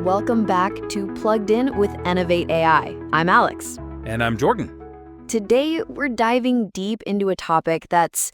Welcome back to Plugged In with Enovate AI. I'm Alex. And I'm Jordan. Today, we're diving deep into a topic that's,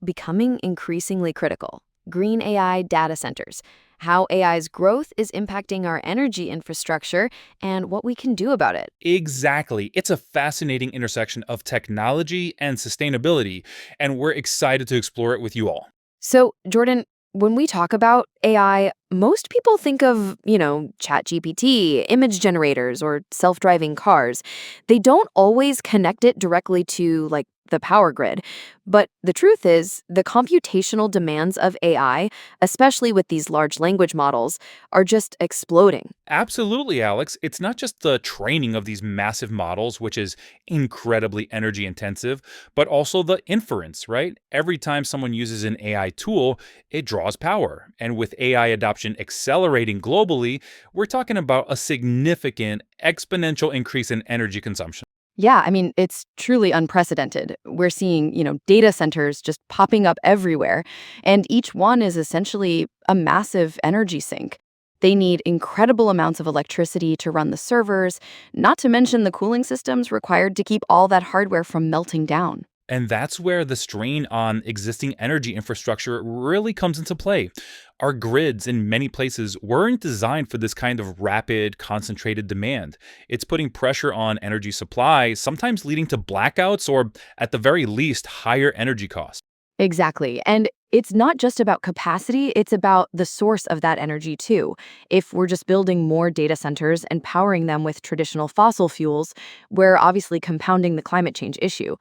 becoming increasingly critical. Green AI data centers. How AI's growth is impacting our energy infrastructure and what we can do about it. Exactly. It's a fascinating intersection of technology and sustainability, and we're excited to explore it with you all. So, Jordan, when we talk about AI, most people think of, ChatGPT, image generators, or self-driving cars. They don't always connect it directly to, the power grid. But the truth is, the computational demands of AI, especially with these large language models, are just exploding. Absolutely, Alex. It's not just the training of these massive models, which is incredibly energy intensive, but also the inference, right? Every time someone uses an AI tool, it draws power. And with AI adoption accelerating globally, we're talking about a significant exponential increase in energy consumption. Yeah, it's truly unprecedented. We're seeing, data centers just popping up everywhere, and each one is essentially a massive energy sink. They need incredible amounts of electricity to run the servers, not to mention the cooling systems required to keep all that hardware from melting down. And that's where the strain on existing energy infrastructure really comes into play. Our grids in many places weren't designed for this kind of rapid, concentrated demand. It's putting pressure on energy supply, sometimes leading to blackouts or, at the very least, higher energy costs. Exactly. And it's not just about capacity, it's about the source of that energy too. If we're just building more data centers and powering them with traditional fossil fuels, we're obviously compounding the climate change issue.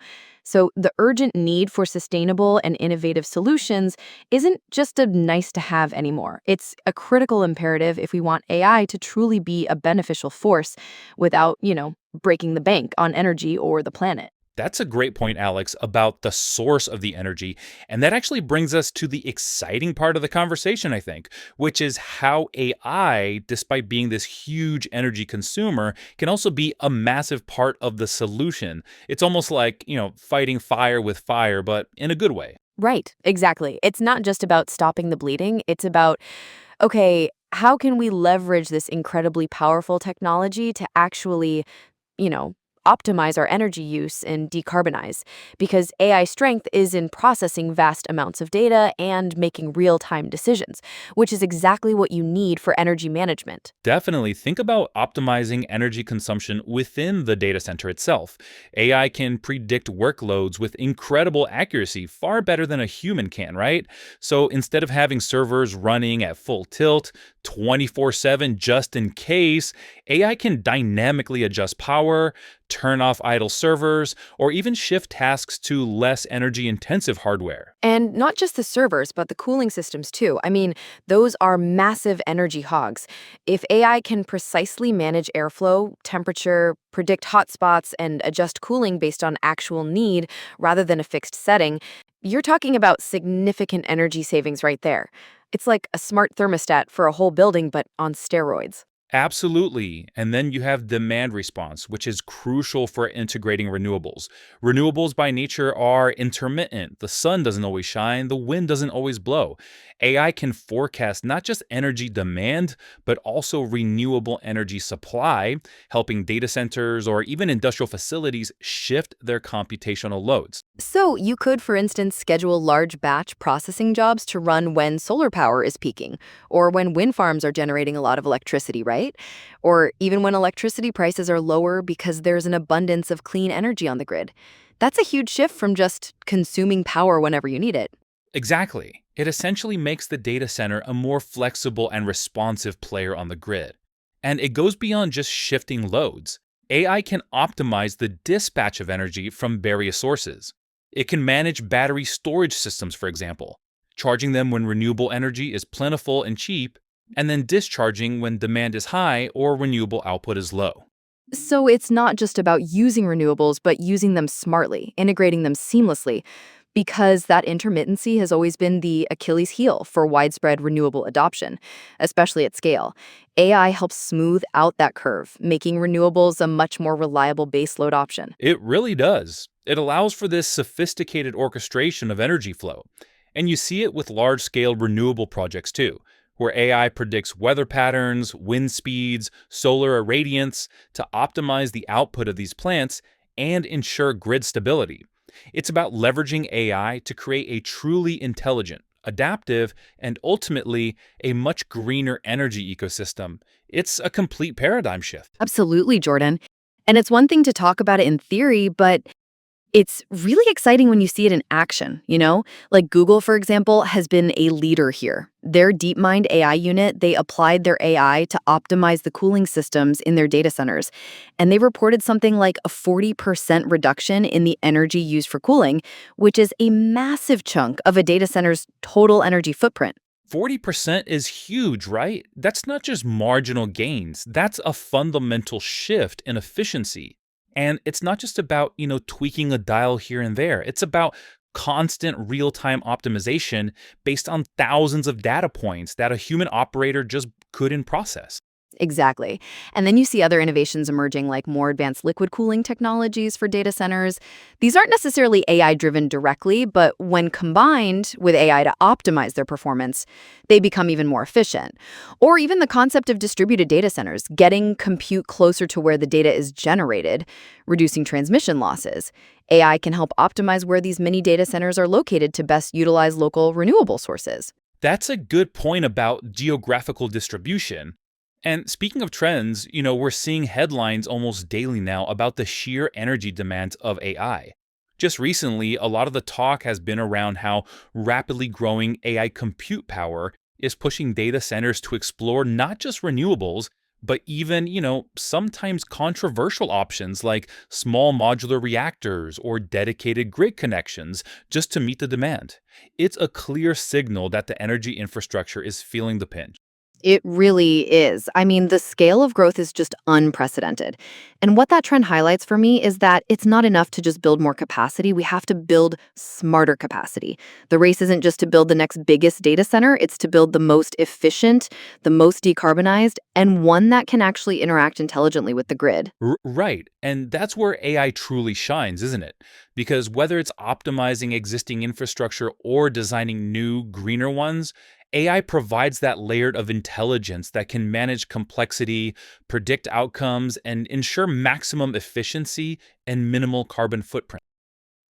So the urgent need for sustainable and innovative solutions isn't just a nice to have anymore. It's a critical imperative if we want AI to truly be a beneficial force without, breaking the bank on energy or the planet. That's a great point, Alex, about the source of the energy. And that actually brings us to the exciting part of the conversation, I think, which is how AI, despite being this huge energy consumer, can also be a massive part of the solution. It's almost like, fighting fire with fire, but in a good way. Right, exactly. It's not just about stopping the bleeding. It's about, okay, how can we leverage this incredibly powerful technology to actually, you know, optimize our energy use and decarbonize? Because AI strength is in processing vast amounts of data and making real-time decisions, which is exactly what you need for energy management. Definitely think about optimizing energy consumption within the data center itself. AI can predict workloads with incredible accuracy, far better than a human can, right? So instead of having servers running at full tilt 24/7 just in case, AI can dynamically adjust power, turn off idle servers, or even shift tasks to less energy intensive hardware. And not just the servers, but the cooling systems too. Those are massive energy hogs. If AI can precisely manage airflow, temperature, predict hotspots, and adjust cooling based on actual need rather than a fixed setting, you're talking about significant energy savings right there. It's like a smart thermostat for a whole building, but on steroids. Absolutely. And then you have demand response, which is crucial for integrating renewables. Renewables by nature are intermittent. The sun doesn't always shine, the wind doesn't always blow. AI can forecast not just energy demand, but also renewable energy supply, helping data centers or even industrial facilities shift their computational loads. So you could, for instance, schedule large batch processing jobs to run when solar power is peaking, or when wind farms are generating a lot of electricity, right? Or even when electricity prices are lower because there's an abundance of clean energy on the grid. That's a huge shift from just consuming power whenever you need it. Exactly. It essentially makes the data center a more flexible and responsive player on the grid. And it goes beyond just shifting loads. AI can optimize the dispatch of energy from various sources. It can manage battery storage systems, for example, charging them when renewable energy is plentiful and cheap, and then discharging when demand is high or renewable output is low. So it's not just about using renewables, but using them smartly, integrating them seamlessly, because that intermittency has always been the Achilles heel for widespread renewable adoption, especially at scale. AI helps smooth out that curve, making renewables a much more reliable baseload option. It really does. It allows for this sophisticated orchestration of energy flow. And you see it with large scale renewable projects too. where AI predicts weather patterns, wind speeds, solar irradiance to optimize the output of these plants and ensure grid stability. It's about leveraging AI to create a truly intelligent, adaptive, and ultimately a much greener energy ecosystem. It's a complete paradigm shift. Absolutely, Jordan. And it's one thing to talk about it in theory, but it's really exciting when you see it in action, you know? Like Google, for example, has been a leader here. Their DeepMind AI unit, they applied their AI to optimize the cooling systems in their data centers. And they reported something like a 40% reduction in the energy used for cooling, which is a massive chunk of a data center's total energy footprint. 40% is huge, right? That's not just marginal gains. That's a fundamental shift in efficiency. And it's not just about, tweaking a dial here and there. It's about constant real-time optimization based on thousands of data points that a human operator just couldn't process. Exactly. And then you see other innovations emerging like more advanced liquid cooling technologies for data centers. These aren't necessarily AI driven directly, but when combined with AI to optimize their performance, they become even more efficient. Or even the concept of distributed data centers, getting compute closer to where the data is generated, reducing transmission losses. AI can help optimize where these mini data centers are located to best utilize local renewable sources. That's a good point about geographical distribution. And speaking of trends, we're seeing headlines almost daily now about the sheer energy demands of AI. Just recently, a lot of the talk has been around how rapidly growing AI compute power is pushing data centers to explore not just renewables, but even, sometimes controversial options like small modular reactors or dedicated grid connections just to meet the demand. It's a clear signal that the energy infrastructure is feeling the pinch. It really is. I mean, the scale of growth is just unprecedented. And what that trend highlights for me is that it's not enough to just build more capacity. We have to build smarter capacity. The race isn't just to build the next biggest data center, it's to build the most efficient, the most decarbonized, and one that can actually interact intelligently with the grid. Right. And that's where AI truly shines, isn't it? Because whether it's optimizing existing infrastructure or designing new, greener ones, AI provides that layer of intelligence that can manage complexity, predict outcomes, and ensure maximum efficiency and minimal carbon footprint.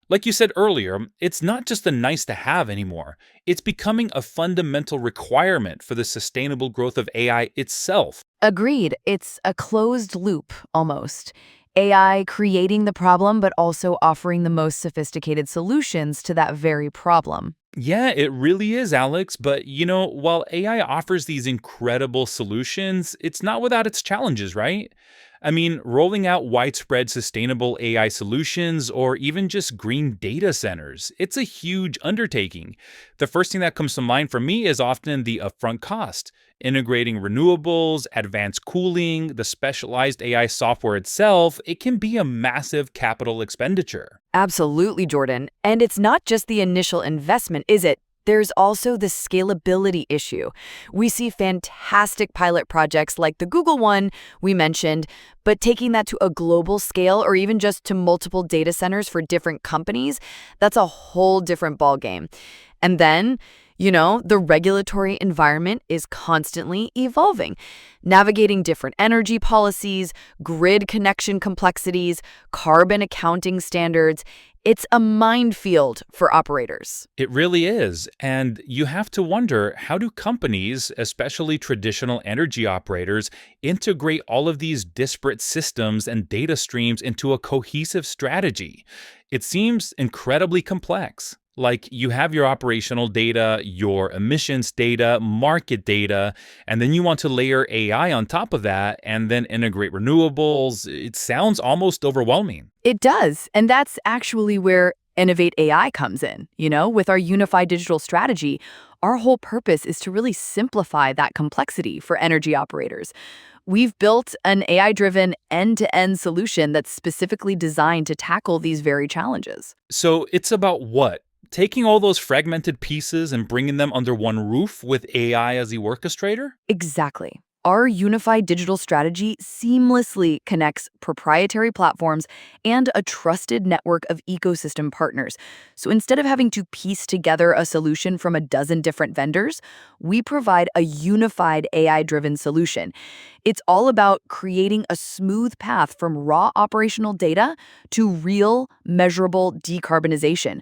Like you said earlier, it's not just a nice to have anymore. It's becoming a fundamental requirement for the sustainable growth of AI itself. Agreed. It's a closed loop, almost. AI creating the problem, but also offering the most sophisticated solutions to that very problem. Yeah, it really is, Alex. But while AI offers these incredible solutions, it's not without its challenges, right? I mean, rolling out widespread sustainable AI solutions or even just green data centers, it's a huge undertaking. The first thing that comes to mind for me is often the upfront cost. Integrating renewables, advanced cooling, the specialized AI software itself, it can be a massive capital expenditure. Absolutely, Jordan. And it's not just the initial investment, is it? There's also the scalability issue. We see fantastic pilot projects like the Google one we mentioned, but taking that to a global scale or even just to multiple data centers for different companies, that's a whole different ballgame. And then, the regulatory environment is constantly evolving, navigating different energy policies, grid connection complexities, carbon accounting standards. It's a minefield for operators. It really is. And you have to wonder, how do companies, especially traditional energy operators, integrate all of these disparate systems and data streams into a cohesive strategy? It seems incredibly complex. Like you have your operational data, your emissions data, market data, and then you want to layer AI on top of that and then integrate renewables. It sounds almost overwhelming. It does. And that's actually where Innovate AI comes in. With our unified digital strategy, our whole purpose is to really simplify that complexity for energy operators. We've built an AI-driven end-to-end solution that's specifically designed to tackle these very challenges. So it's about what? Taking all those fragmented pieces and bringing them under one roof with AI as the orchestrator? Exactly. Our unified digital strategy seamlessly connects proprietary platforms and a trusted network of ecosystem partners. So instead of having to piece together a solution from a dozen different vendors, we provide a unified AI-driven solution. It's all about creating a smooth path from raw operational data to real, measurable decarbonization.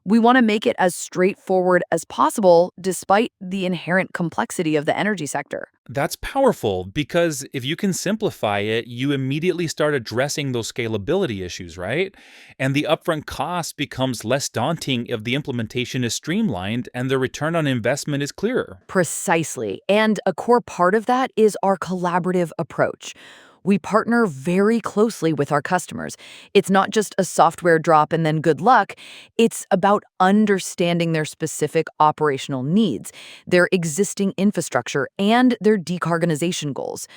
We want to make it as straightforward as possible despite the inherent complexity of the energy sector. That's powerful because if you can simplify it, you immediately start addressing those scalability issues, right? And the upfront cost becomes less daunting if the implementation is streamlined and the return on investment is clearer. Precisely. And a core part of that is our collaborative approach. We partner very closely with our customers. It's not just a software drop and then good luck. It's about understanding their specific operational needs, their existing infrastructure, and their decarbonization goals.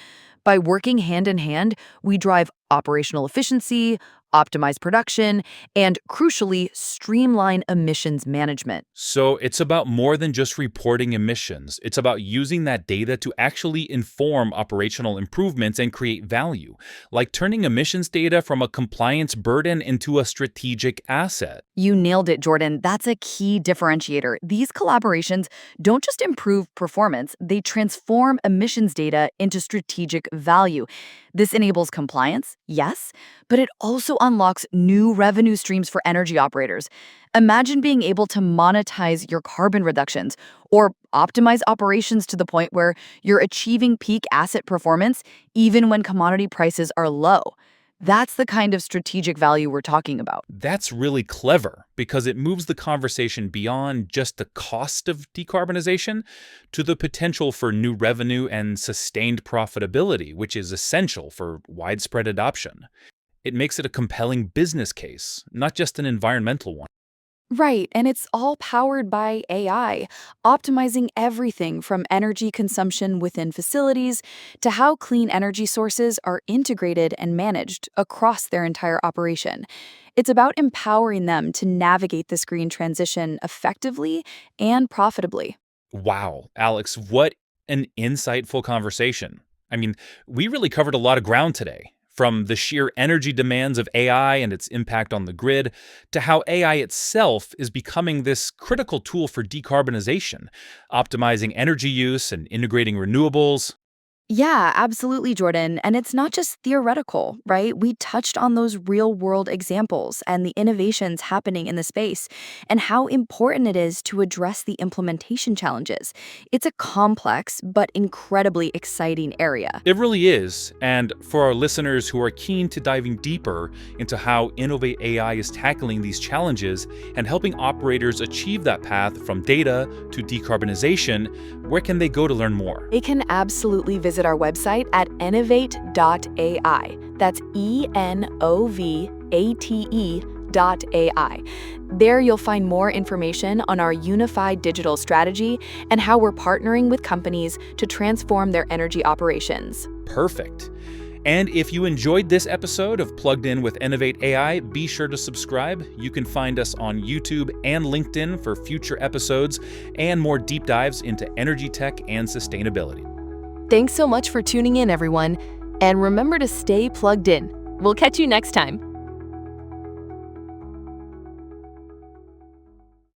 By working hand in hand, we drive operational efficiency, optimize production, and crucially, streamline emissions management. So it's about more than just reporting emissions. It's about using that data to actually inform operational improvements and create value, like turning emissions data from a compliance burden into a strategic asset. You nailed it, Jordan. That's a key differentiator. These collaborations don't just improve performance, they transform emissions data into strategic value. This enables compliance, yes, but it also unlocks new revenue streams for energy operators. Imagine being able to monetize your carbon reductions or optimize operations to the point where you're achieving peak asset performance even when commodity prices are low. That's the kind of strategic value we're talking about. That's really clever because it moves the conversation beyond just the cost of decarbonization to the potential for new revenue and sustained profitability, which is essential for widespread adoption. It makes it a compelling business case, not just an environmental one. Right, and it's all powered by AI, optimizing everything from energy consumption within facilities to how clean energy sources are integrated and managed across their entire operation. It's about empowering them to navigate this green transition effectively and profitably. Wow, Alex, what an insightful conversation. I mean, we really covered a lot of ground today. From the sheer energy demands of AI and its impact on the grid, to how AI itself is becoming this critical tool for decarbonization, optimizing energy use and integrating renewables. Yeah, absolutely, Jordan. And it's not just theoretical, right? We touched on those real world examples and the innovations happening in the space and how important it is to address the implementation challenges. It's a complex but incredibly exciting area. It really is. And for our listeners who are keen to diving deeper into how Innovate AI is tackling these challenges and helping operators achieve that path from data to decarbonization, where can they go to learn more? They can absolutely visit our website at enovate.ai. That's ENOVATE.ai. There you'll find more information on our unified digital strategy and how we're partnering with companies to transform their energy operations. Perfect. And if you enjoyed this episode of Plugged In with Innovate AI, be sure to subscribe. You can find us on YouTube and LinkedIn for future episodes and more deep dives into energy tech and sustainability. Thanks so much for tuning in, everyone. And remember to stay plugged in. We'll catch you next time.